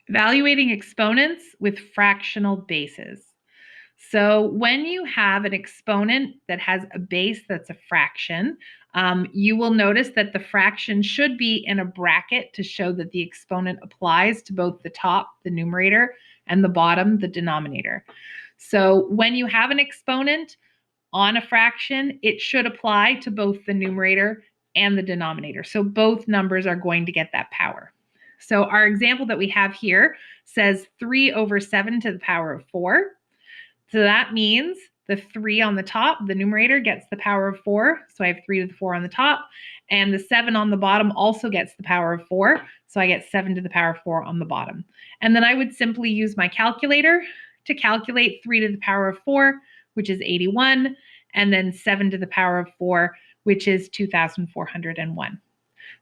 Evaluating exponents with fractional bases. So when you have an exponent that has a base that's a fraction, you will notice that the fraction should be in a bracket to show that the exponent applies to both the top, the numerator, and the bottom, the denominator. So when you have an exponent on a fraction, it should apply to both the numerator and the denominator. So both numbers are going to get that power. So our example that we have here says 3 over 7 to the power of 4. So that means the 3 on the top, the numerator, gets the power of 4. So I have 3 to the 4 on the top. And the 7 on the bottom also gets the power of 4. So I get 7 to the power of 4 on the bottom. And then I would simply use my calculator to calculate 3 to the power of 4, which is 81, and then 7 to the power of 4, which is 2,401.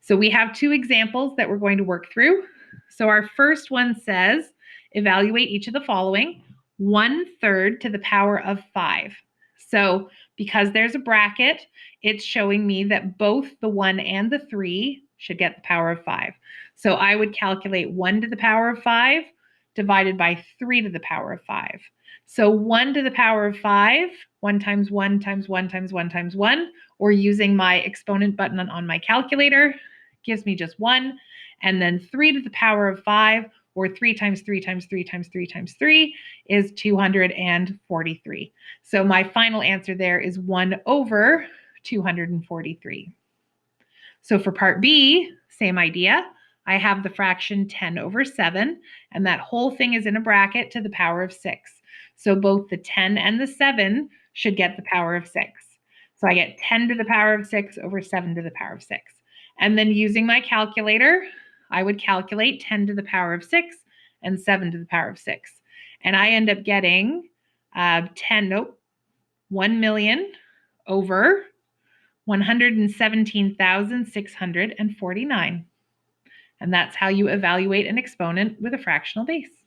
So we have two examples that we're going to work through. So our first one says, evaluate each of the following. 1/3 to the power of 5. So because there's a bracket, it's showing me that both the 1 and the 3 should get the power of 5. So I would calculate 1 to the power of 5 divided by 3 to the power of 5. So 1 to the power of 5, 1 times 1 times 1 times 1 times 1, or using my exponent button on my calculator, gives me just 1. And then 3 to the power of 5, or 3 times 3 times 3 times 3 times 3, is 243. So my final answer there is 1 over 243. So for part B, same idea. I have the fraction 10 over 7, and that whole thing is in a bracket to the power of 6. So both the 10 and the 7 should get the power of 6. So I get 10 to the power of 6 over 7 to the power of 6. And then using my calculator, I would calculate 10 to the power of 6 and 7 to the power of 6. And I end up getting 1 million over 117,649. And that's how you evaluate an exponent with a fractional base.